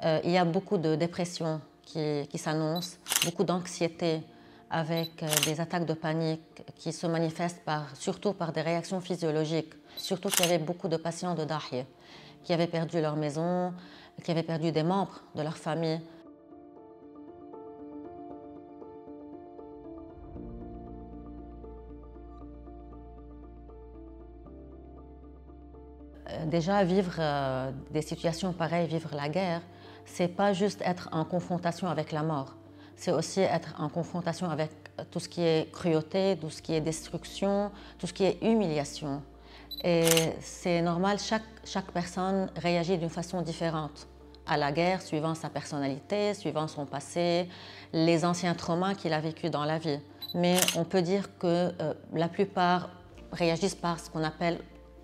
Il y a beaucoup de dépression qui s'annonce, beaucoup d'anxiété avec des attaques de panique qui se manifestent surtout par des réactions physiologiques. Surtout qu'il y avait beaucoup de patients de Dahiya qui avaient perdu leur maison, qui avaient perdu des membres de leur famille. Déjà, vivre des situations pareilles, vivre la guerre, c'est pas juste être en confrontation avec la mort, c'est aussi être en confrontation avec tout ce qui est cruauté, tout ce qui est destruction, tout ce qui est humiliation. Et c'est normal, chaque personne réagit d'une façon différente à la guerre, suivant sa personnalité, suivant son passé, les anciens traumas qu'il a vécus dans la vie. Mais on peut dire que la plupart réagissent par ce qu'on appelle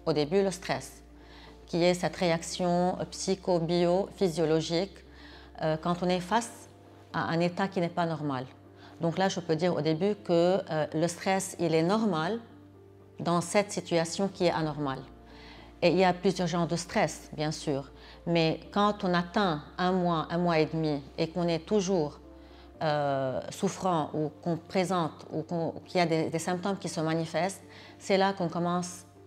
au début le stress, qui est cette réaction psycho-bio-physiologique quand on est face à un état qui n'est pas normal. Donc là, je peux dire au début que le stress, il est normal dans cette situation qui est anormale. Et il y a plusieurs genres de stress, bien sûr, mais quand on atteint un mois et demi, et qu'on est toujours souffrant ou qu'on présente ou qu'il y a des symptômes qui se manifestent, c'est là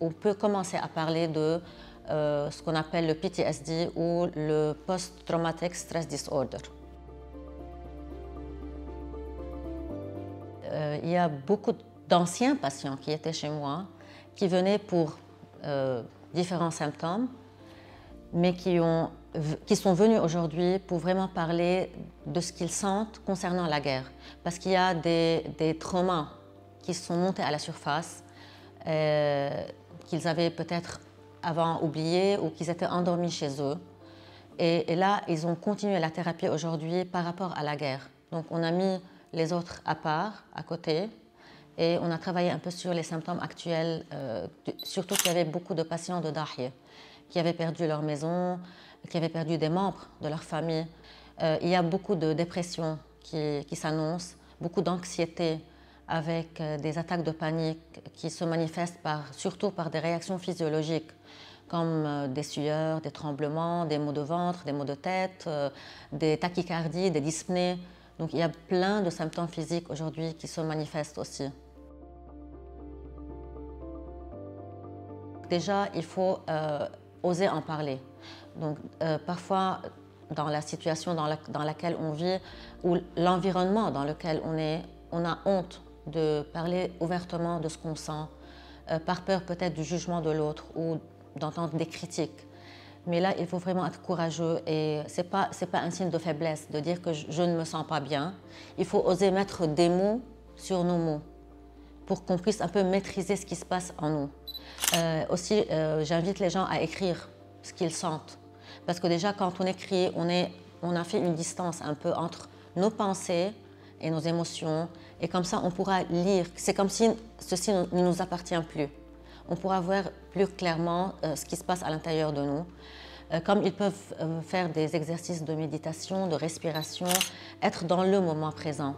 on peut commencer à parler de ce qu'on appelle le PTSD ou le Post-Traumatic Stress Disorder. Il y a beaucoup d'anciens patients qui étaient chez moi, qui venaient pour différents symptômes, mais qui sont venus aujourd'hui pour vraiment parler de ce qu'ils sentent concernant la guerre. Parce qu'il y a des traumas qui sont montés à la surface, qu'ils avaient peut-être avant oubliés ou qu'ils étaient endormis chez eux. Et là, ils ont continué la thérapie aujourd'hui par rapport à la guerre. Donc on a mis les autres à part, à côté, et on a travaillé un peu sur les symptômes actuels, surtout qu'il y avait beaucoup de patients de Dahiya qui avaient perdu leur maison, qui avaient perdu des membres de leur famille. Il y a beaucoup de dépression qui s'annonce, beaucoup d'anxiété avec des attaques de panique qui se manifestent surtout par des réactions physiologiques, comme des sueurs, des tremblements, des maux de ventre, des maux de tête, des tachycardies, des dyspnées. Donc il y a plein de symptômes physiques aujourd'hui qui se manifestent aussi. Déjà, il faut oser en parler. Donc parfois, dans la situation dans laquelle on vit ou l'environnement dans lequel on a honte de parler ouvertement de ce qu'on sent, par peur peut-être du jugement de l'autre ou d'entendre des critiques. Mais là, il faut vraiment être courageux et ce n'est pas un signe de faiblesse de dire que je ne me sens pas bien. Il faut oser mettre des mots sur nos mots pour qu'on puisse un peu maîtriser ce qui se passe en nous. Aussi, j'invite les gens à écrire ce qu'ils sentent. Parce que déjà, quand on écrit, on a fait une distance un peu entre nos pensées et nos émotions. Et comme ça, on pourra lire. C'est comme si ceci ne nous appartient plus. On pourra voir plus clairement ce qui se passe à l'intérieur de nous. Comme ils peuvent faire des exercices de méditation, de respiration, être dans le moment présent.